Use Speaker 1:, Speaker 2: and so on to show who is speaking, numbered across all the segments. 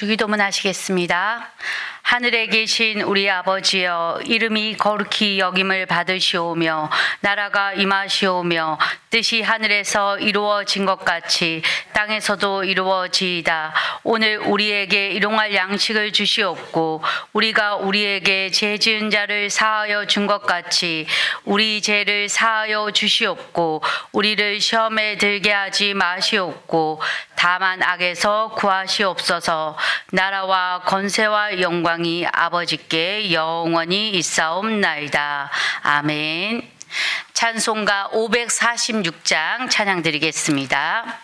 Speaker 1: 주기도문 하시겠습니다. 하늘에 계신 우리 아버지여, 이름이 거룩히 여김을 받으시오며 나라가 임하시오며 뜻이 하늘에서 이루어진 것 같이 땅에서도 이루어지이다. 오늘 우리에게 일용할 양식을 주시옵고 우리가 우리에게 죄 지은 자를 사하여 준 것 같이 우리 죄를 사하여 주시옵고 우리를 시험에 들게 하지 마시옵고 다만 악에서 구하시옵소서. 나라와 권세와 영광이 아버지께 영원히 있사옵나이다. 아멘. 찬송가 546장 찬양 드리겠습니다.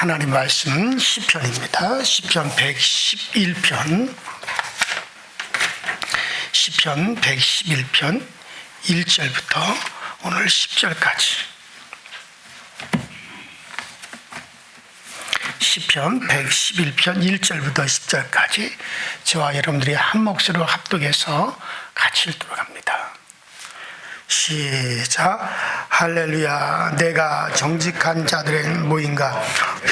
Speaker 2: 하나님 말씀 시편입니다. 시편 111편 1절부터 오늘 10절까지 시편 111편 1절부터 10절까지 저와 여러분들이 한 목소리로 합독해서 같이 읽도록 합니다. 시작. 할렐루야. 내가 정직한 자들의 모임과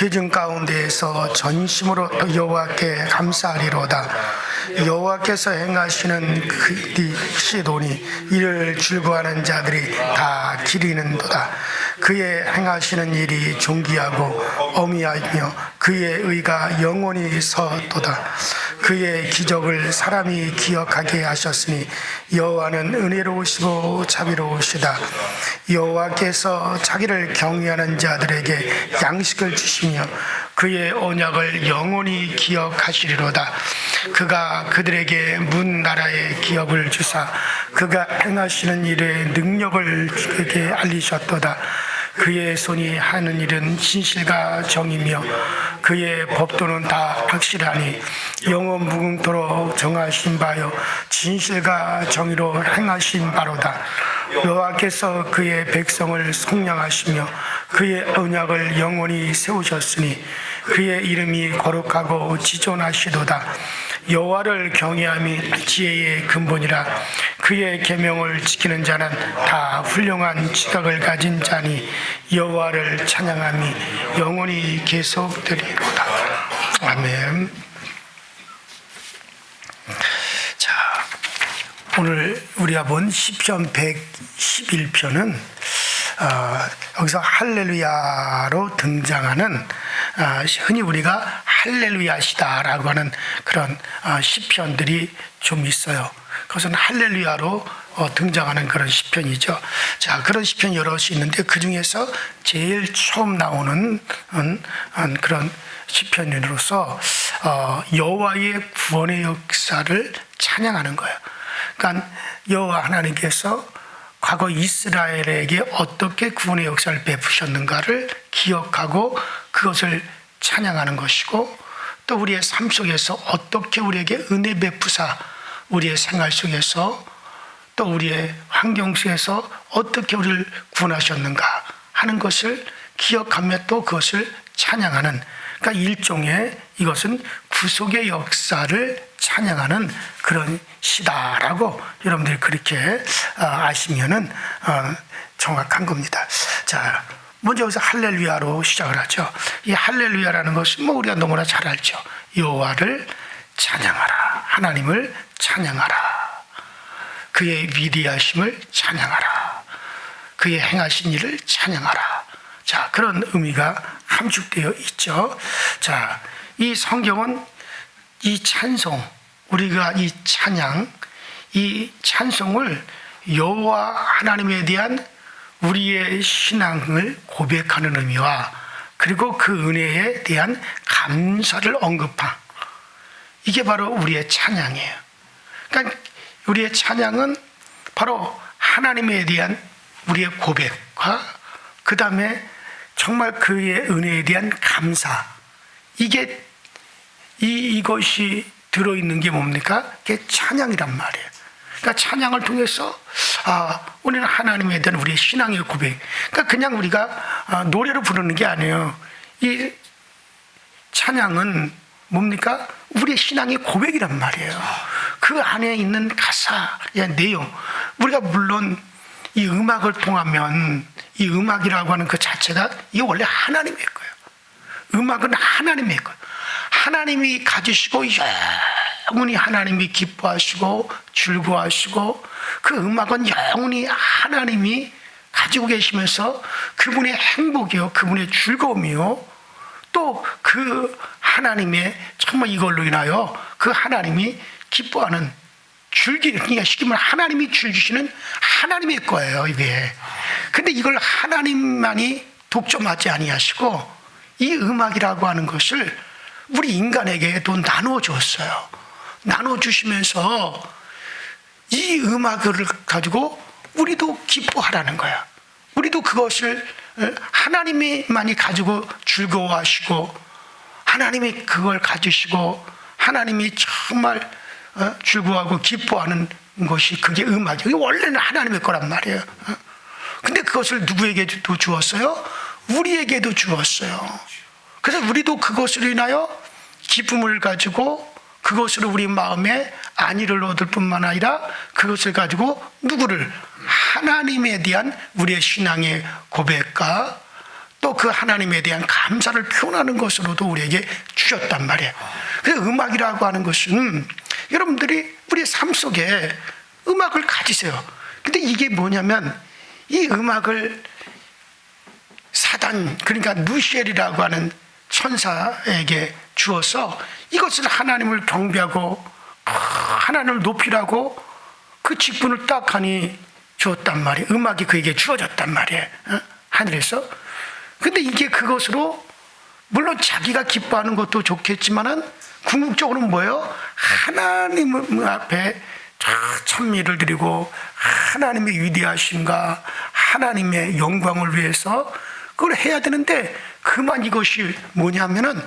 Speaker 2: 회중 가운데에서 전심으로 여호와께 감사하리로다. 여호와께서 행하시는 그 시도니 이를 즐거워하는 자들이 다 기리는도다. 그의 행하시는 일이 존귀하고 어미하며 그의 의가 영원히 서도다. 그의 기적을 사람이 기억하게 하셨으니 여호와는 은혜로우시고 자비로우시다. 여호와께서 자기를 경외하는 자들에게 양식을 주시며 그의 언약을 영원히 기억하시리로다. 그가 그들에게 문 나라의 기업을 주사 그가 행하시는 일의 능력을 그에게 알리셨도다. 그의 손이 하는 일은 진실과 정이며 그의 법도는 다 확실하니 영원 무궁토록 정하신 바요 진실과 정의로 행하신 바로다. 여호와께서 그의 백성을 속량하시며 그의 언약을 영원히 세우셨으니 그의 이름이 거룩하고 지존하시도다. 여호와를 경외함이 지혜의 근본이라. 그의 계명을 지키는 자는 다 훌륭한 지각을 가진 자니 여호와를 찬양함이 영원히 계속되리로다. 아멘. 자, 오늘 우리가 본 시편 111편은 여기서 할렐루야로 등장하는 흔히 우리가 할렐루야시다라고 하는 그런 시편들이 좀 있어요. 그것은 할렐루야로 등장하는 그런 시편이죠. 자, 그런 시편이 여럿이 있는데 그 중에서 제일 처음 나오는 그런 시편으로서 여호와의 구원의 역사를 찬양하는 거예요. 그러니까 여호와 하나님께서 과거 이스라엘에게 어떻게 구원의 역사를 베푸셨는가를 기억하고 그것을 찬양하는 것이고, 또 우리의 삶 속에서 어떻게 우리에게 은혜 베푸사 우리의 생활 속에서 또 우리의 환경 속에서 어떻게 우리를 구원하셨는가 하는 것을 기억하며 또 그것을 찬양하는, 그러니까 일종의 이것은 구속의 역사를 찬양하는 그런 시다라고 여러분들이 그렇게 아시면은 정확한 겁니다. 자, 먼저 여기서 할렐루야로 시작을 하죠. 이 할렐루야라는 것은 뭐 우리가 너무나 잘 알죠. 여호와를 찬양하라, 하나님을 찬양하라, 그의 위대하심을 찬양하라, 그의 행하신 일을 찬양하라. 자, 그런 의미가 함축되어 있죠. 자, 이 성경은 이 찬송, 우리가 이 찬양, 이 찬송을 여호와 하나님에 대한 우리의 신앙을 고백하는 의미와 그리고 그 은혜에 대한 감사를 언급한, 이게 바로 우리의 찬양이에요. 그러니까 우리의 찬양은 바로 하나님에 대한 우리의 고백과 그 다음에 정말 그의 은혜에 대한 감사, 이것이 들어있는 게 뭡니까? 그게 찬양이란 말이에요. 그러니까 찬양을 통해서 우리는 하나님에 대한 우리의 신앙의 고백, 그러니까 그냥 우리가 노래로 부르는 게 아니에요. 이 찬양은 뭡니까? 우리의 신앙의 고백이란 말이에요. 그 안에 있는 가사의 내용, 우리가 물론 이 음악을 통하면 이 음악이라고 하는 그 자체가 이게 원래 하나님의 거예요. 음악은 하나님의 거예요. 하나님이 가지시고 영원히 하나님이 기뻐하시고 즐거워하시고, 그 음악은 영원히 하나님이 가지고 계시면서 그분의 행복이요, 그분의 즐거움이요, 또 그 하나님의 정말 이걸로 인하여 그 하나님이 기뻐하는 그러니까 쉽게 말하면 하나님이 즐기시는 하나님의 거예요, 이게. 근데 이걸 하나님만이 독점하지 아니하시고 이 음악이라고 하는 것을 우리 인간에게도 나누어 주었어요. 나누어 주시면서 이 음악을 가지고 우리도 기뻐하라는 거야. 우리도 그것을 하나님만이 가지고 즐거워하시고 하나님이 그걸 가지시고 하나님이 정말 즐거워하고 기뻐하는 것이 그게 음악이에요. 원래는 하나님의 거란 말이에요. 근데 그것을 누구에게도 주었어요? 우리에게도 주었어요. 그래서 우리도 그것으로 인하여 기쁨을 가지고 그것으로 우리 마음에 안위를 얻을 뿐만 아니라 그것을 가지고 누구를? 하나님에 대한 우리의 신앙의 고백과 또 그 하나님에 대한 감사를 표현하는 것으로도 우리에게 주셨단 말이에요. 그래서 음악이라고 하는 것은 여러분들이 우리의 삶 속에 음악을 가지세요. 근데 이게 뭐냐면 이 음악을 사단, 그러니까 누시엘이라고 하는 천사에게 주어서 이것을 하나님을 경배하고 하나님을 높이라고 그 직분을 딱 하니 주었단 말이에요. 음악이 그에게 주어졌단 말이에요. 하늘에서. 근데 이게 그것으로 물론 자기가 기뻐하는 것도 좋겠지만은 궁극적으로는 뭐예요? 하나님 앞에 찬미를 드리고 하나님의 위대하심과 하나님의 영광을 위해서 그걸 해야 되는데, 그만 이것이 뭐냐면은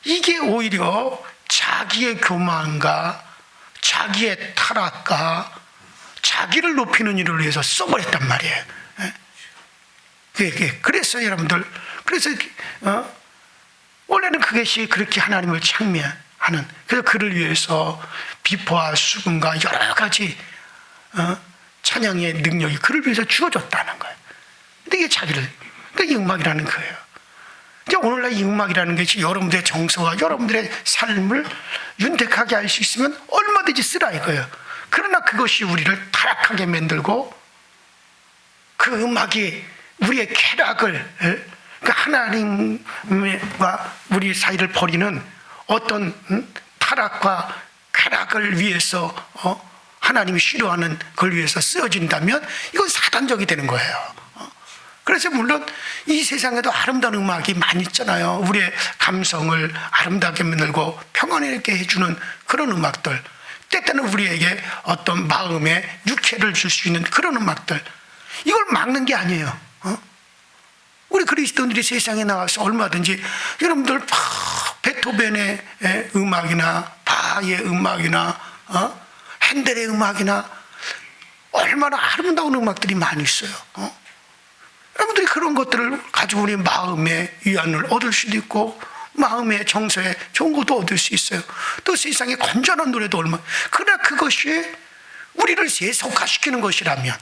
Speaker 2: 이게 오히려 자기의 교만과 자기의 타락과 자기를 높이는 일을 위해서 써버렸단 말이에요. 그래서 여러분들, 그래서 원래는 그것이 그렇게 하나님을 창미하는, 그래서 그를 위해서 비포와 수금과 여러 가지 찬양의 능력이 그를 위해서 주어졌다는 거예요. 근데 이게 자기를, 그러니까 이 음악이라는 거예요. 이제 오늘날 이 음악이라는 것이 여러분들의 정서와 여러분들의 삶을 윤택하게 할 수 있으면 얼마든지 쓰라 이거예요. 그러나 그것이 우리를 타락하게 만들고 그 음악이 우리의 쾌락을, 그 하나님과 우리 사이를 버리는 어떤 타락과 쾌락을 위해서 하나님이 싫어하는 걸 위해서 쓰여진다면 이건 사단적이 되는 거예요. 그래서 물론 이 세상에도 아름다운 음악이 많이 있잖아요. 우리의 감성을 아름답게 만들고 평안하게 해주는 그런 음악들, 때때는 우리에게 어떤 마음에 유쾌를 줄 수 있는 그런 음악들, 이걸 막는 게 아니에요. 우리 그리스도인들이 세상에 나와서 얼마든지 여러분들 베토벤의 음악이나 바하의 음악이나 핸델의 음악이나 얼마나 아름다운 음악들이 많이 있어요. 여러분들이 그런 것들을 가지고 우리 마음의 위안을 얻을 수도 있고 마음의 정서에 좋은 것도 얻을 수 있어요. 또 세상에 건전한 노래도 얼마나, 그러나 그것이 우리를 세속화시키는 것이라면,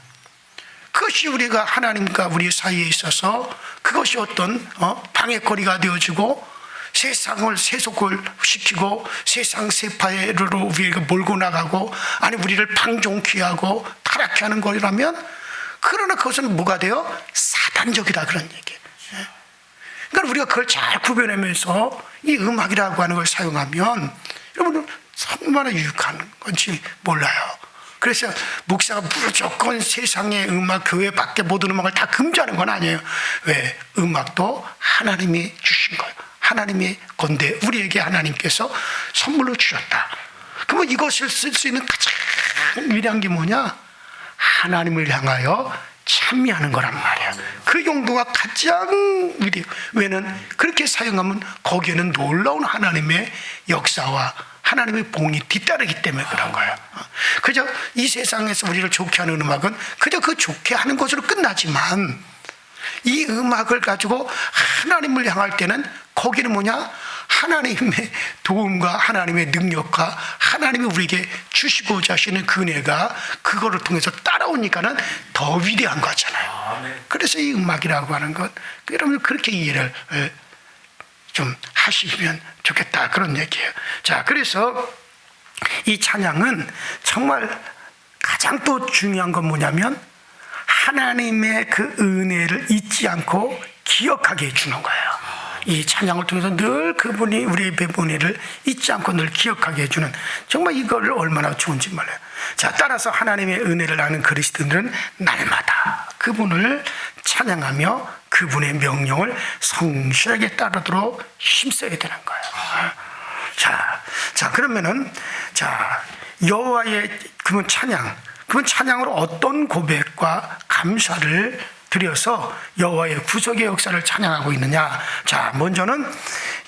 Speaker 2: 그것이 우리가 하나님과 우리 사이에 있어서 그것이 어떤 방해거리가 되어지고 세상을 세속을 시키고 세상 세파로 우리에게 몰고 나가고, 아니 우리를 방종케 하고 타락케 하는 거라면, 그러나 그것은 뭐가 돼요? 사단적이다, 그런 얘기예요. 그러니까 우리가 그걸 잘 구별하면서 이 음악이라고 하는 걸 사용하면 여러분은 얼마나 유익한 건지 몰라요. 그래서 목사가 무조건 세상의 음악, 교회 밖에 모든 음악을 다 금지하는 건 아니에요. 왜? 음악도 하나님이 주신 거예요. 하나님의 건데 우리에게 하나님께서 선물로 주셨다. 그러면 이것을 쓸 수 있는 가장 위대한 게 뭐냐? 하나님을 향하여 찬미하는 거란 말이야. 그 용도가 가장 위대해요. 왜냐면 그렇게 사용하면 거기에는 놀라운 하나님의 역사와 하나님의 봉이 뒤따르기 때문에 그런 거예요. 그저 이 세상에서 우리를 좋게 하는 음악은 그저 그 좋게 하는 것으로 끝나지만, 이 음악을 가지고 하나님을 향할 때는 거기는 뭐냐? 하나님의 도움과 하나님의 능력과 하나님이 우리에게 주시고자 하시는 그 은혜가 그거를 통해서 따라오니까는 더 위대한 거잖아요. 그래서 이 음악이라고 하는 것, 여러분 그렇게 이해를 좀 하시면 좋겠다, 그런 얘기예요. 자, 그래서 이 찬양은 정말 가장 또 중요한 건 뭐냐면 하나님의 그 은혜를 잊지 않고 기억하게 해주는 거예요. 이 찬양을 통해서 늘 그분이 우리의 은혜를 잊지 않고 늘 기억하게 해주는, 정말 이걸 얼마나 좋은지 몰라요. 자, 따라서 하나님의 은혜를 아는 그리스도인들은 날마다 그분을 찬양하며 그분의 명령을 성실하게 따르도록 힘써야 되는 거예요. 자, 그러면은, 자, 여호와의 그분 찬양으로 어떤 고백과 감사를 드려서 여호와의 구속의 역사를 찬양하고 있느냐? 자, 먼저는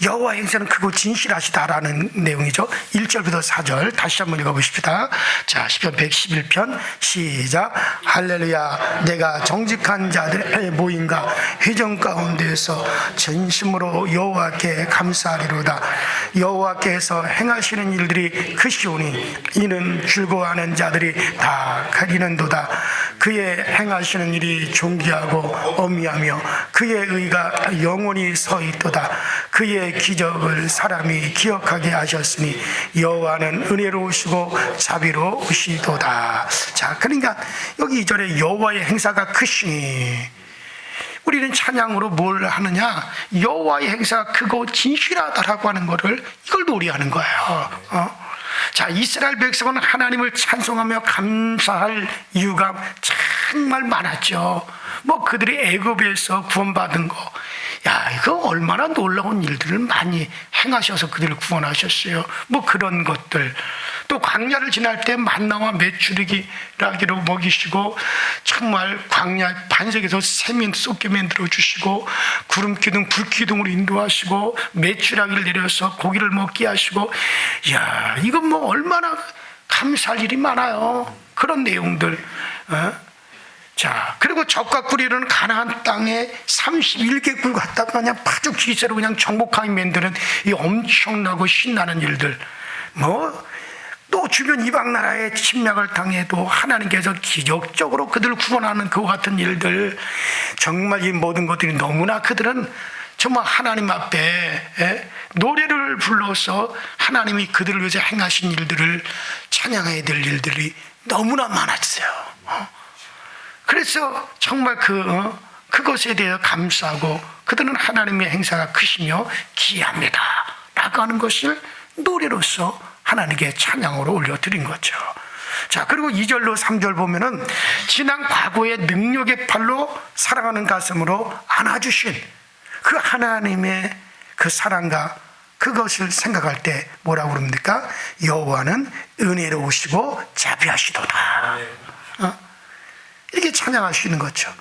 Speaker 2: 여호와의 행사는 크고 진실하시다라는 내용이죠. 1절부터 4절 다시 한번 읽어보십시다. 자, 시편 111편 시작. 할렐루야. 내가 정직한 자들의 모임과 회정 가운데에서 전심으로 여호와께 감사하리로다. 여호와께서 행하시는 일들이 크시오니 이는 즐거워하는 자들이 다 가리는도다. 그의 행하시는 일이 존귀하고 어미하며 그의 의가 영원히 서 있도다. 그의 기적을 사람이 기억하게 하셨으니 여호와는 은혜로우시고 자비로우시도다. 자, 그러니까 여기 2절에 여호와의 행사가 크시니, 우리는 찬양으로 뭘 하느냐? 여호와의 행사가 크고 진실하다라고 하는 거를, 이걸 놀이하는 거예요. 자, 이스라엘 백성은 하나님을 찬송하며 감사할 이유가 정말 많았죠. 뭐 그들이 애굽에서 구원받은 거, 야, 이거 얼마나 놀라운 일들을 많이 행하셔서 그들을 구원하셨어요. 뭐 그런 것들. 또 광야를 지날 때 만나와 메추리기라기로 먹이시고, 정말 광야 반석에서 샘이 쏟게 만들어 주시고, 구름기둥 불기둥으로 인도하시고, 메추라기를 내려서 고기를 먹게 하시고, 야, 이건 뭐 얼마나 감사할 일이 많아요. 그런 내용들. 자, 그리고 적과 꾸리는 가나안 땅에 31개국 갔다가 그냥 파죽 기세로 그냥 정복하게 만드는 이 엄청나고 신나는 일들. 또 주변 이방 나라의 침략을 당해도 하나님께서 기적적으로 그들을 구원하는 그와 같은 일들. 정말 이 모든 것들이 너무나 그들은 정말 하나님 앞에 노래를 불러서 하나님이 그들을 위해서 행하신 일들을 찬양해야 될 일들이 너무나 많았어요. 그래서 정말 그것에 대해 감사하고 그들은 하나님의 행사가 크시며 기이합니다 라고 하는 것을 노래로서 하나님께 찬양으로 올려드린 거죠. 자, 그리고 2절로 3절 보면은 지난 과거의 능력의 팔로 사랑하는 가슴으로 안아주신 그 하나님의 그 사랑과 그것을 생각할 때 뭐라고 그럽니까? 여호와는 은혜로우시고 자비하시도다. 이렇게 찬양하시는 거죠.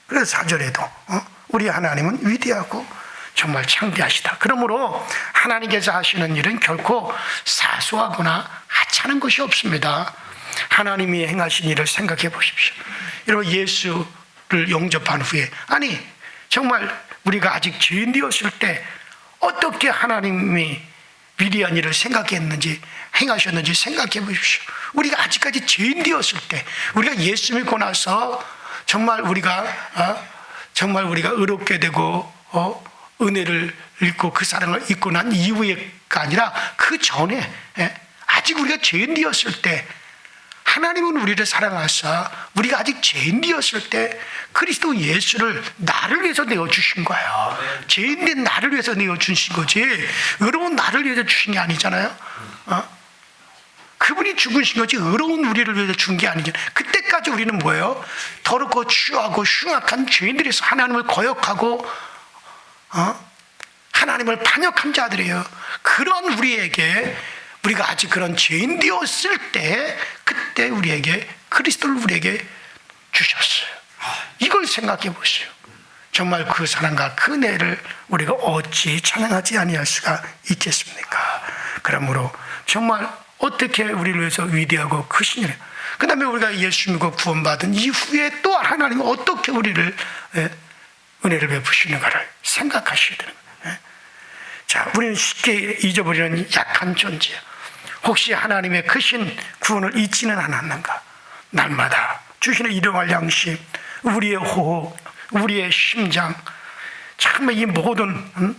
Speaker 2: 그래서 4절에도 우리 하나님은 위대하고 정말 창대하시다. 그러므로 하나님께서 하시는 일은 결코 사소하거나 하찮은 것이 없습니다. 하나님이 행하신 일을 생각해 보십시오. 여러분, 예수를 영접한 후에 정말 우리가 아직 죄인 되었을 때 어떻게 하나님이 위대한 일을 생각했는지 행하셨는지 생각해 보십시오. 우리가 아직까지 죄인 되었을 때, 우리가 예수 믿고 나서 정말 우리가 의롭게 되고 은혜를 읽고 그 사랑을 잊고 난 이후에가 아니라 그 전에 아직 우리가 죄인 되었을 때 하나님은 우리를 사랑하사 우리가 아직 죄인 되었을 때 그리스도 예수를 나를 위해서 내어주신 거예요. 죄인된 나를 위해서 내어주신 거지 의로운 나를 위해서 주신 게 아니잖아요. 그분이 죽으신 거지 의로운 우리를 위해서 준 게 아니잖아요. 그때까지 우리는 뭐예요? 더럽고 추하고 흉악한 죄인들에서 하나님을 거역하고 하나님을 반역한 자들이에요. 그런 우리에게 우리가 아직 그런 죄인 되었을 때 그때 우리에게 그리스도를 우리에게 주셨어요. 이걸 생각해 보세요. 정말 그 사랑과 그 은혜를 우리가 어찌 찬양하지 아니할 수가 있겠습니까? 그러므로 정말 어떻게 우리를 위해서 위대하고 크신 일, 그 다음에 우리가 예수 믿고 구원받은 이후에 또 하나님은 어떻게 우리를 은혜를 베푸시는가를 생각하셔야 되는 거예요. 자, 우리는 쉽게 잊어버리는 약한 존재야. 혹시 하나님의 크신 구원을 잊지는 않았는가? 날마다 주시는 일용할 양식, 우리의 호흡, 우리의 심장, 정말 이 모든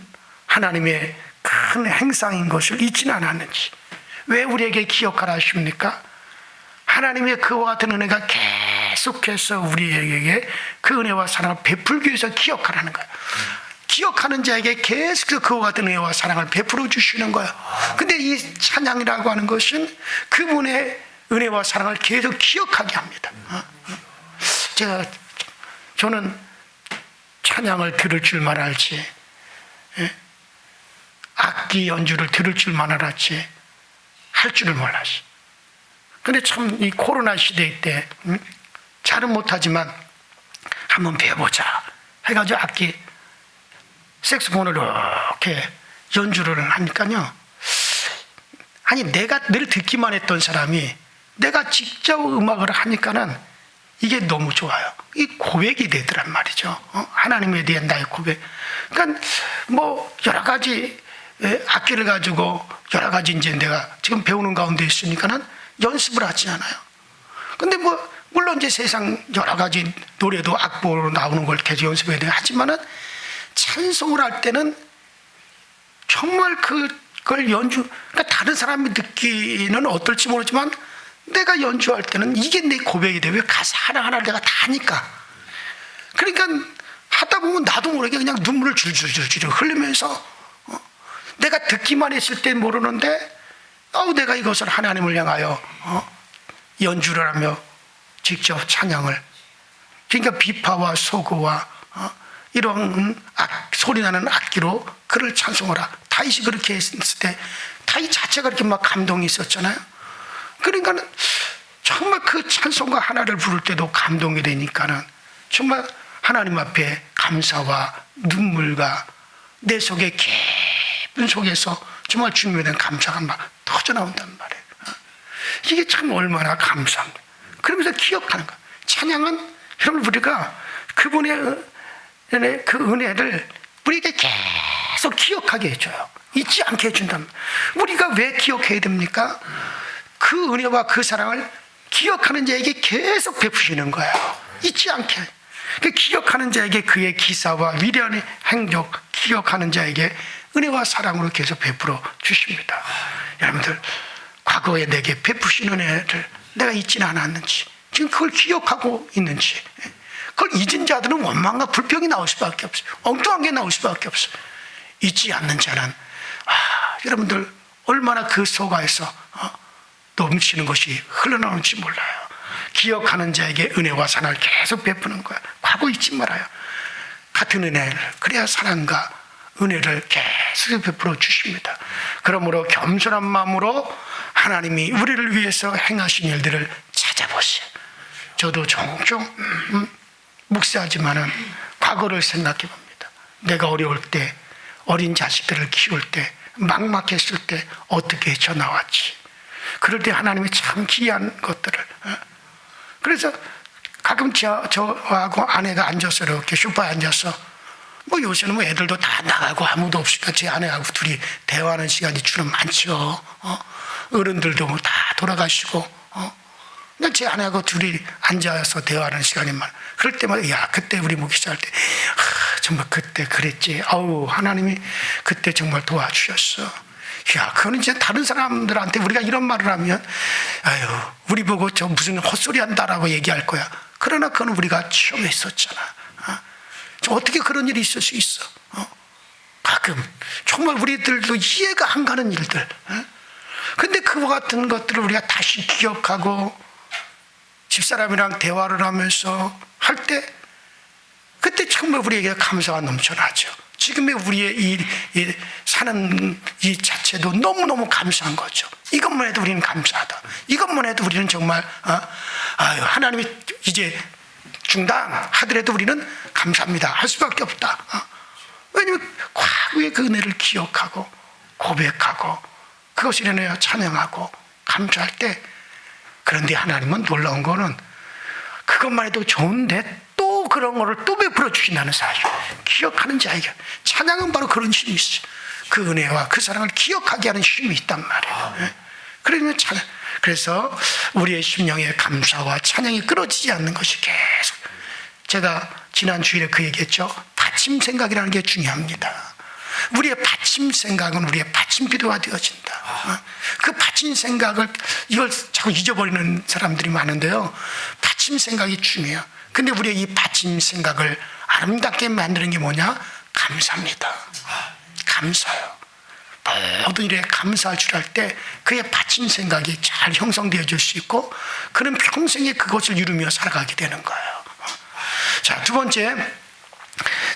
Speaker 2: 하나님의 큰 행상인 것을 잊지는 않았는지. 왜 우리에게 기억하라 하십니까? 하나님의 그와 같은 은혜가 계속해서 우리에게 그 은혜와 사랑을 베풀기 위해서 기억하라는 거예요. 기억하는 자에게 계속해서 그와 같은 은혜와 사랑을 베풀어 주시는 거예요. 근데 이 찬양이라고 하는 것은 그분의 은혜와 사랑을 계속 기억하게 합니다. 저는 찬양을 들을 줄만 알지, 악기 연주를 들을 줄만 알았지 할 줄을 몰랐어. 근데 참 이 코로나 시대 때 잘은 못하지만 한번 배워보자 해가지고 악기 색소폰을 이렇게 연주를 하니까요, 내가 늘 듣기만 했던 사람이 내가 직접 음악을 하니까는 이게 너무 좋아요. 이 고백이 되더란 말이죠. 하나님에 대한 나의 고백. 그러니까 뭐 여러 가지 악기를 가지고 여러 가지 이제 내가 지금 배우는 가운데 있으니까는 연습을 하지 않아요. 근데 뭐 물론 이제 세상 여러 가지 노래도 악보로 나오는 걸 계속 연습해야 돼요. 하지만은 찬송을 할 때는 정말 그걸 그러니까 다른 사람이 듣기는 어떨지 모르지만 내가 연주할 때는 이게 내 고백이 돼. 왜 가사 하나하나 내가 다 하니까. 그러니까 하다 보면 나도 모르게 그냥 눈물을 줄줄줄 흘리면서 내가 듣기만 했을 때 모르는데 내가 이것을 하나님을 향하여 연주를 하며 직접 찬양을, 그러니까 비파와 소고와 이런 소리나는 악기로 그를 찬송하라. 다윗이 그렇게 했을 때 다윗 자체가 그렇게 막 감동이 있었잖아요. 그러니까 정말 그 찬송가 하나를 부를 때도 감동이 되니까는 정말 하나님 앞에 감사와 눈물과 내 속에 깊은 속에서 정말 주님에 대한 감사가 막 터져나온단 말이에요. 이게 참 얼마나 감사합니다. 기억하는 거예요. 찬양은 여러분 우리가 그분의 그 은혜를 우리에게 계속 기억하게 해줘요. 잊지 않게 해준단 말이에요. 우리가 왜 기억해야 됩니까? 그 은혜와 그 사랑을 기억하는 자에게 계속 베푸시는 거예요. 잊지 않게. 그 기억하는 자에게 그의 기사와 위대한 행적, 기억하는 자에게 은혜와 사랑으로 계속 베풀어 주십니다. 여러분들, 과거에 내게 베푸신 은혜를 내가 잊지는 않았는지, 지금 그걸 기억하고 있는지, 그걸 잊은 자들은 원망과 불평이 나올 수밖에 없어요. 엉뚱한 게 나올 수밖에 없어요. 잊지 않는 자는 여러분들 얼마나 그 속아에서 넘치는 것이 흘러나오는지 몰라요. 기억하는 자에게 은혜와 사랑을 계속 베푸는 거예요. 과거 잊지 말아요. 같은 은혜를, 그래야 사랑과 은혜를 계속 베풀어 주십니다. 그러므로 겸손한 마음으로 하나님이 우리를 위해서 행하신 일들을 찾아보세요. 저도 종종 묵세하지만은 과거를 생각해 봅니다. 내가 어려울 때, 어린 자식들을 키울 때, 막막했을 때 어떻게 헤쳐나왔지. 그럴 때 하나님이 참 귀한 것들을. 그래서 가끔 저하고 아내가 앉아서 이렇게 소파에 앉아서, 뭐 요새는 뭐 애들도 다 나가고 아무도 없으니까 제 아내하고 둘이 대화하는 시간이 주로 많죠. 어른들도 뭐 다 돌아가시고, 근데 제 아내하고 둘이 앉아서 대화하는 시간이 많아. 그럴 때마다, 야, 그때 우리 목회자 할 때, 정말 그때 그랬지. 아우, 하나님이 그때 정말 도와주셨어. 야, 그거는 이제 다른 사람들한테 우리가 이런 말을 하면, 아유, 우리 보고 저 무슨 헛소리 한다라고 얘기할 거야. 그러나 그건 우리가 처음에 있었잖아. 어떻게 그런 일이 있을 수 있어? 가끔 정말 우리들도 이해가 안 가는 일들. 근데 그와 같은 것들을 우리가 다시 기억하고 집사람이랑 대화를 하면서 할 때, 그때 정말 우리에게 감사가 넘쳐나죠. 지금의 우리의 이 사는 이 자체도 너무너무 감사한 거죠. 이것만 해도 우리는 감사하다. 이것만 해도 우리는 정말 아유, 하나님이 이제 중단하더라도 우리는 감사합니다 할 수밖에 없다. 왜냐하면 과거의 그 은혜를 기억하고 고백하고 그것을 인하여 찬양하고 감사할 때, 그런데 하나님은 놀라운 거는 그것만 해도 좋은데 또 그런 거를 또 베풀어 주신다는 사실. 기억하는 자에게 찬양은 바로 그런 힘이 있어요. 그 은혜와 그 사랑을 기억하게 하는 힘이 있단 말이에요. 그러면 찬양. 그래서 우리의 심령에 감사와 찬양이 끊어지지 않는 것이 계속. 제가 지난 주일에 그 얘기했죠. 받침 생각이라는 게 중요합니다. 우리의 받침 생각은 우리의 받침 기도가 되어진다. 그 받침 생각을, 이걸 자꾸 잊어버리는 사람들이 많은데요. 받침 생각이 중요해요. 근데 우리의 이 받침 생각을 아름답게 만드는 게 뭐냐? 감사입니다. 감사요. 모든 일에 감사할 줄 알 때 그의 받침 생각이 잘 형성되어질 수 있고, 그는 평생에 그것을 이루며 살아가게 되는 거예요. 자, 두 번째.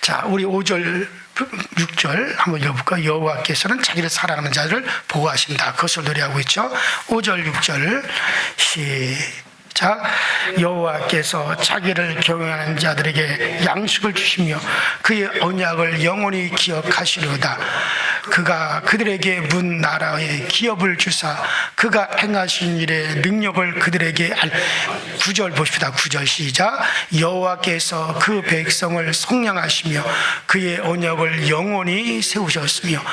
Speaker 2: 자, 우리 5절, 6절 한번 읽어볼까요? 여호와께서는 자기를 사랑하는 자를 보호하신다. 그것을 노래하고 있죠. 5절, 6절 시작. 여호와께서 자기를 경외하는 자들에게 양식을 주시며 그의 언약을 영원히 기억하시려다. 그가 그들에게 문 나라의 기업을 주사 그가 행하신 일의 능력을 그들에게 9절 보십시다. 9절 시작. 여호와께서 그 백성을 속량하시며 그의 언약을 영원히 세우셨으며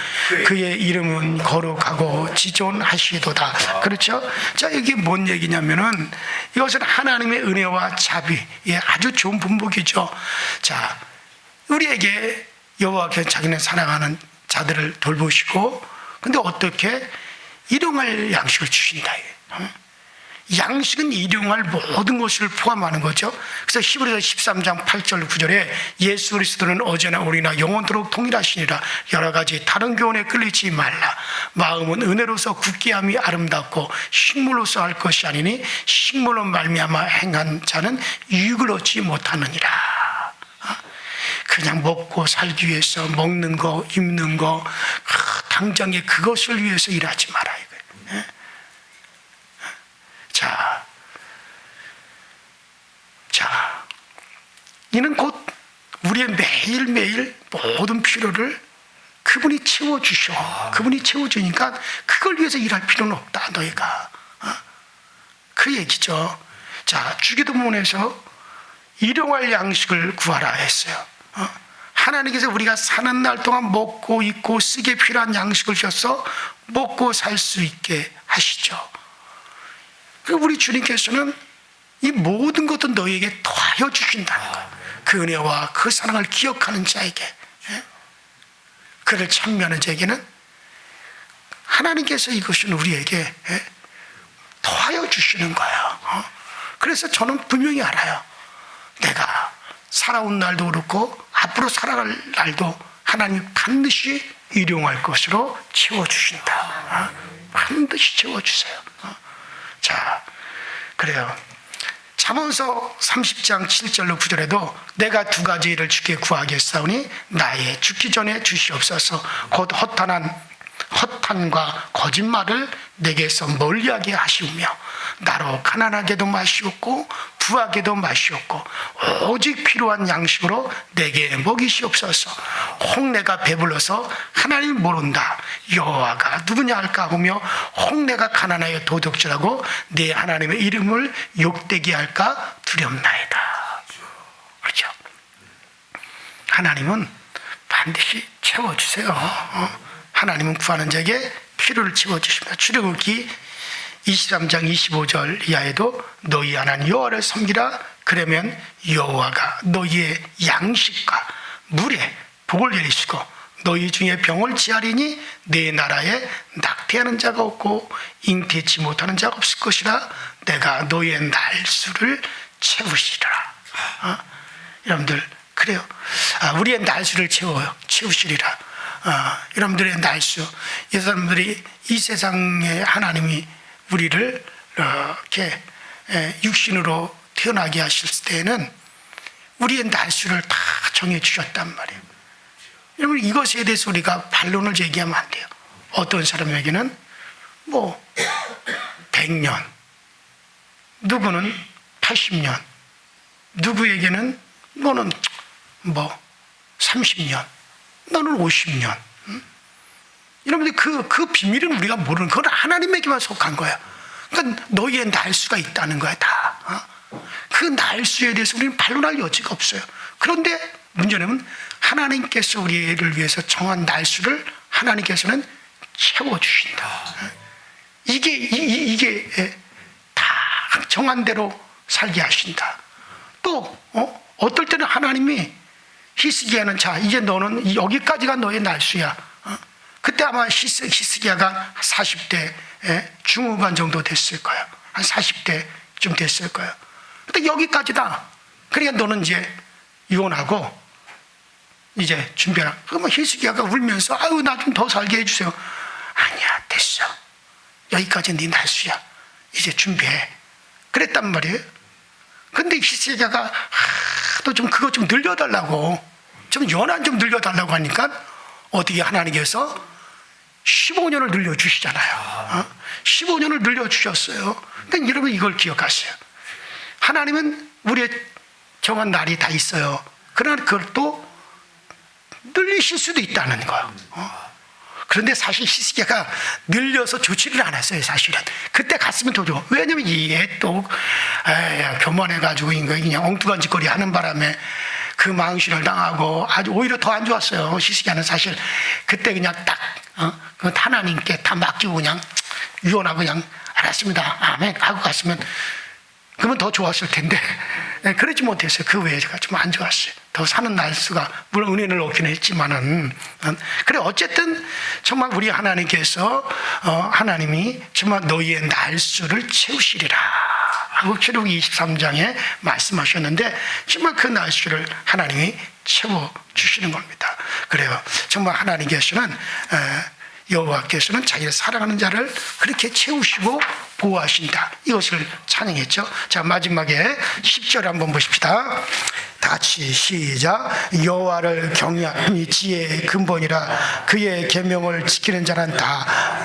Speaker 2: 그의 이름은 거룩하고 지존하시도다. 그렇죠? 자, 이게 뭔 얘기냐면은 이것은 하나님의 은혜와 자비의 아주 좋은 분복이죠. 자, 우리에게 여호와께서 자기는 사랑하는 자들을 돌보시고, 근데 어떻게 일용할 양식을 주신다. 양식은 일용할 모든 것을 포함하는 거죠. 그래서 히브리서 13장 8절 9절에 예수 그리스도는 어제나 오늘이나 영원토록 동일하시니라. 여러 가지 다른 교훈에 끌리지 말라. 마음은 은혜로서 굳게 함이 아름답고 식물로서 할 것이 아니니 식물로 말미암아 행한 자는 유익을 얻지 못하느니라. 그냥 먹고 살기 위해서 먹는 거, 입는 거, 당장에 그것을 위해서 일하지 마라 이거예요. 자, 이는 곧 우리의 매일매일 모든 필요를 그분이 채워주셔. 그분이 채워주니까 그걸 위해서 일할 필요는 없다, 너희가. 그 얘기죠. 자, 주기도문에서 일용할 양식을 구하라 했어요. 하나님께서 우리가 사는 날 동안 먹고 입고 쓰기에 필요한 양식을 주셔서 먹고 살 수 있게 하시죠. 우리 주님께서는 이 모든 것도 너희에게 더하여 주신다는 거예요. 그 은혜와 그 사랑을 기억하는 자에게, 그를 찬미하는 자에게는 하나님께서 이것은 우리에게 더하여 주시는 거예요. 그래서 저는 분명히 알아요. 내가 살아온 날도 그렇고 앞으로 살아갈 날도 하나님이 반드시 일용할 것으로 채워주신다. 반드시 채워주세요. 자, 그래요. 잠언서 30장 7절로 9절에도 내가 두 가지 일을 주께 구하겠사오니 나의 죽기 전에 주시옵소서. 곧 허탄과 거짓말을 내게서 멀리하게 하시우며 나로 가난하게도 마시옵고 부하게도 마시옵고 오직 필요한 양식으로 내게 먹이시옵소서. 혹 내가 배불러서 하나님 모른다 여호와가 누구냐 할까 하며 혹 내가 가난하여 도둑질하고 내 하나님의 이름을 욕되게 할까 두렵나이다. 그렇죠? 하나님은 반드시 채워주세요. 하나님은 구하는 자에게 필요를 채워주십니다. 출애굽기 23장 25절 이하에도 너희 하나님 여호와를 섬기라. 그러면 여호와가 너희의 양식과 물에 복을 내리시고 너희 중에 병을 치하리니 내 나라에 낙태하는 자가 없고 잉태치 못하는 자가 없을 것이라. 내가 너희의 날수를 채우시리라. 여러분들 그래요. 우리의 날수를 채우시리라. 여러분들의 날수, 이 사람들이 이 세상에 하나님이 우리를 이렇게 육신으로 태어나게 하실 때에는 우리의 날수를 다 정해 주셨단 말이에요. 여러분 이것에 대해서 우리가 반론을 제기하면 안 돼요. 어떤 사람에게는 뭐 100년, 누구는 80년, 누구에게는 너는 뭐 30년, 너는 50년. 여러분들 그 비밀은 우리가 모르는, 그건 하나님에게만 속한 거야. 그러니까 너희의 날수가 있다는 거야 다. 그 날수에 대해서 우리는 반론할 여지가 없어요. 그런데 문제는 하나님께서 우리를 위해서 정한 날수를 하나님께서는 채워주신다. 이게 다 정한 대로 살게 하신다. 또 어떨 때는 하나님이 히스기야는 자 이제 너는 여기까지가 너의 날수야. 그때 아마 히스기야가 40대 중후반 정도 됐을 거예요. 한 40대쯤 됐을 거예요. 근데 여기까지다. 그러니까 너는 이제 이혼하고 이제 준비하라. 그러면 히스기야가 울면서 아유 나 좀 더 살게 해주세요. 아니야 됐어. 여기까지 네 날수야. 이제 준비해. 그랬단 말이에요. 근데 히스기야가 또 좀 그거 좀 늘려달라고, 좀 연한 좀 늘려달라고 하니까 어떻게 하나님께서 15년을 늘려주시잖아요. 15년을 늘려주셨어요. 그러니까 여러분 이걸 기억하세요. 하나님은 우리의 정한 날이 다 있어요. 그러나 그걸 또 늘리실 수도 있다는 거예요. 그런데 사실 히스기야가 늘려서 좋지를 않았어요. 사실은 그때 갔으면 더 좋아. 왜냐면 얘 또 교만해가지고 그냥 엉뚱한 짓거리 하는 바람에 그 망신을 당하고 아주 오히려 더 안 좋았어요. 히스기야는 사실 그때 그냥 딱 하나님께 다 맡기고 그냥 유언하고 그냥 알았습니다 아멘 하고 갔으면 그러면 더 좋았을 텐데 그러지 못했어요. 그 외에 제가 좀 안 좋았어요. 더 사는 날수가 물론 은혜를 얻기는 했지만은 그래 어쨌든 정말 우리 하나님께서 하나님이 정말 너희의 날수를 채우시리라 하고 출애굽기 23장에 말씀하셨는데 정말 그 날수를 하나님이 채워주시는 겁니다. 그래요. 정말 하나님께서는 여호와께서는 자기를 사랑하는 자를 그렇게 채우시고 보호하신다. 이것을 찬양했죠. 자 마지막에 10절 한번 보십시다. 다 같이 시작. 여호와를 경외함이 지혜의 근본이라 그의 계명을 지키는 자는 다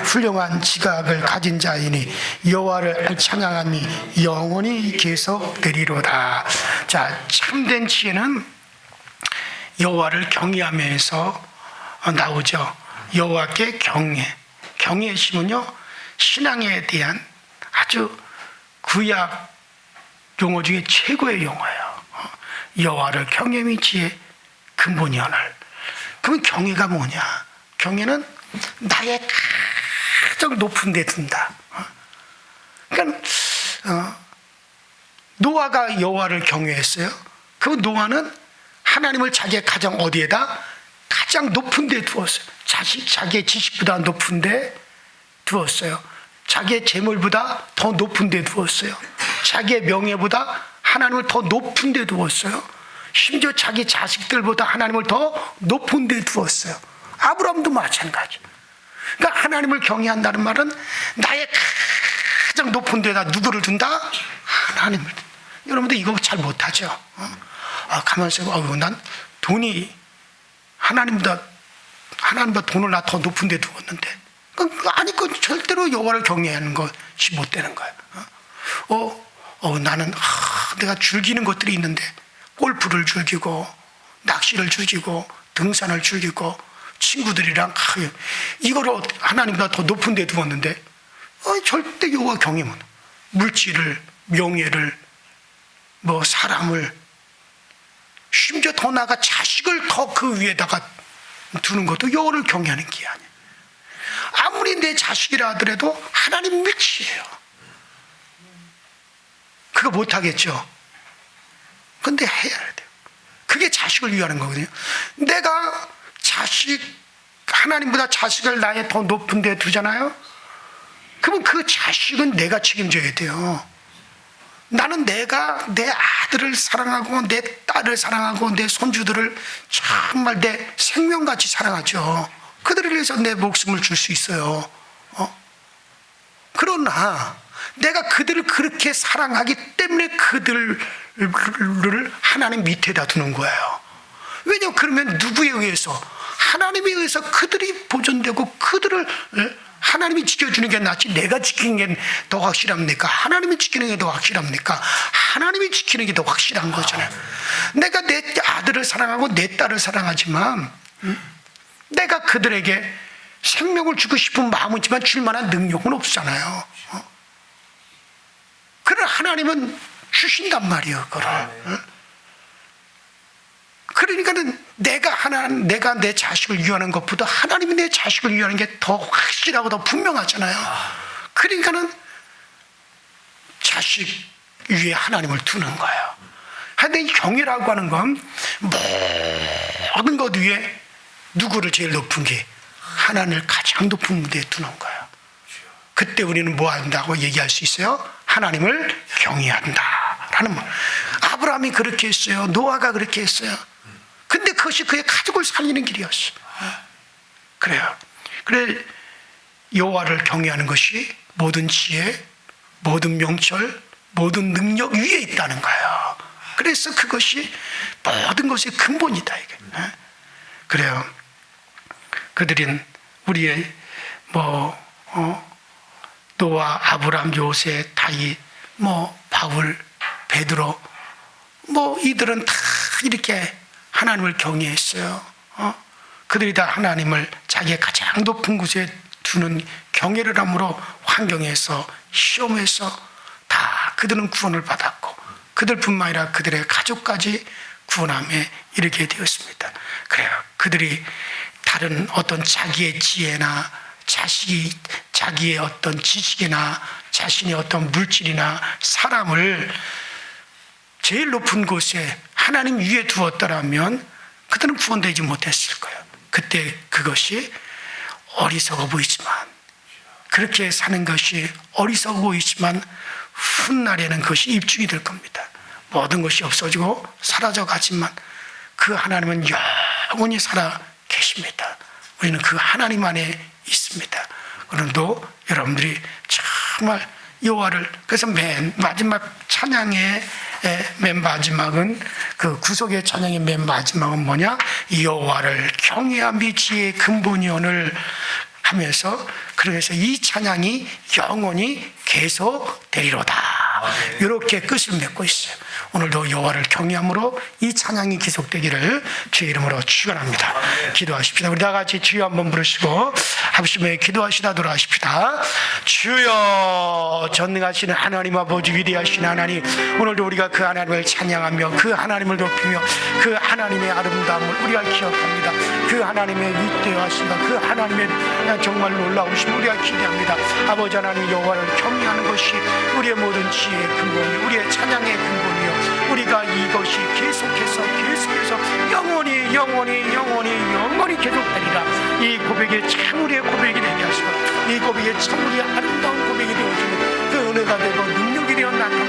Speaker 2: 훌륭한 지각을 가진 자이니 여호와를 찬양함이 영원히 계속되리로다. 자 참된 지혜는 여호와를 경외하면서 나오죠. 여호와께 경외심은요 신앙에 대한 아주 구약 용어 중에 최고의 용어예요. 여호와를 경외함이 지혜 근본이오늘. 그럼 경외가 뭐냐? 경외는 나의 가장 높은 데 둔다. 그러니까 노아가 여호와를 경외했어요. 그 노아는 하나님을 자기의 가장 어디에다? 가장 높은 데 두었어요. 자기의 지식보다 높은 데 두었어요. 자기의 재물보다 더 높은 데 두었어요. 자기의 명예보다 하나님을 더 높은 데 두었어요. 심지어 자기 자식들보다 하나님을 더 높은 데 두었어요. 아브라함도 마찬가지. 그러니까 하나님을 경외한다는 말은 나의 가장 높은 데다 누구를 둔다? 하나님을. 여러분들 이거 잘 못하죠. 가만히 있어요. 난 돈이 하나님보다 돈을 나 더 높은 데 두었는데. 아니, 그 절대로 여호와를 경외하는 것이 못 되는 거예요. 나는 내가 즐기는 것들이 있는데 골프를 즐기고 낚시를 즐기고 등산을 즐기고 친구들이랑 이거를 하나님보다 더 높은 데 두었는데 절대 여호와 경외는 물질을, 명예를, 사람을, 심지어 더 나아가 자식을 더 그 위에다가 두는 것도 여호와를 경외하는 게 아니에요. 아무리 내 자식이라 하더라도 하나님 밀치예요. 그거 못하겠죠. 근데 해야 돼요. 그게 자식을 위하는 거거든요. 내가 하나님보다 자식을 나의 더 높은 데 두잖아요. 그러면 그 자식은 내가 책임져야 돼요. 나는 내가 내 아들을 사랑하고 내 딸을 사랑하고 내 손주들을 정말 내 생명같이 사랑하죠. 그들을 위해서 내 목숨을 줄 수 있어요. 그러나 내가 그들을 그렇게 사랑하기 때문에 그들을 하나님 밑에다 두는 거예요. 왜냐하면 그러면 누구에 의해서? 하나님에 의해서 그들이 보존되고 그들을 하나님이 지켜주는 게 낫지 내가 지키는 게 더 확실합니까? 하나님이 지키는 게 더 확실합니까? 하나님이 지키는 게 더 확실한 거잖아요. 내가 내 아들을 사랑하고 내 딸을 사랑하지만 내가 그들에게 생명을 주고 싶은 마음은 있지만 줄 만한 능력은 없잖아요. 그러나 하나님은 주신단 말이에요. 그거를. 그러니까는 내가 내 자식을 위하는 것보다 하나님이 내 자식을 위하는 게 더 확실하고 더 분명하잖아요. 그러니까는 자식 위에 하나님을 두는 거예요. 근데 이 경외라고 하는 건 모든 것 위에 누구를 제일 높은 게 하나님을 가장 높은 무대에 두는 거예요. 그때 우리는 뭐 한다고 얘기할 수 있어요? 하나님을 경외한다라는 말. 아브라함이 그렇게 했어요. 노아가 그렇게 했어요. 근데 그것이 그의 가족을 살리는 길이었어. 그래요. 그래 여호와를 경외하는 것이 모든 지혜, 모든 명철, 모든 능력 위에 있다는 거예요. 그래서 그것이 모든 것의 근본이다 이게. 그래요. 그들은 우리의 노아, 아브람, 요셉, 다윗, 바울, 베드로, 이들은 다 이렇게 하나님을 경외했어요. 그들이 다 하나님을 자기의 가장 높은 곳에 두는 경외를 함으로 환경에서 시험에서 다 그들은 구원을 받았고 그들뿐만 아니라 그들의 가족까지 구원함에 이르게 되었습니다. 그래요. 그들이 다른 어떤 자기의 지혜나 자기의 어떤 지식이나 자신의 어떤 물질이나 사람을 제일 높은 곳에 하나님 위에 두었더라면 그들은 구원되지 못했을 거예요. 그때 그것이 어리석어 보이지만 그렇게 사는 것이 어리석어 보이지만 훗날에는 그것이 입증이 될 겁니다. 모든 것이 없어지고 사라져 가지만 그 하나님은 영원히 살아 계십니다. 우리는 그 하나님 안에 있습니다. 그런데 여러분들이 정말 여호와를 그래서 맨 마지막 찬양의 맨 마지막은 그 구속의 찬양의 맨 마지막은 뭐냐? 여호와를 경외함이 지혜의 근본이오늘 하면서 그래서 이 찬양이 영원히 계속되리로다. 이렇게 끝을 맺고 있어요. 오늘도 여호와를 경외함으로 이 찬양이 계속되기를 주의 이름으로 축원합니다. 기도하십시다. 우리 다 같이 주여 한번 부르시고 합심에 기도하시다 돌아가십시다. 주여, 전능하시는 하나님 아버지, 위대하신 하나님, 오늘도 우리가 그 하나님을 찬양하며 그 하나님을 높이며 그 하나님의 아름다움을 우리가 기억합니다. 그 하나님의 위대하심과 그 하나님의 정말 놀라우심 우리가 기대합니다. 아버지 하나님, 여호와를 경외하는 것이 우리의 모든 지혜의 근본이, 우리의 찬양의 근본이요, 우리가 이것이 계속해서 영원히 계속되리라. 이 고백이 참 우리의 고백이 되게 하시고, 이 고백이 참 우리의 아름다운 고백이 되어지는 그 은혜가 되고 능력이 되어 나타나는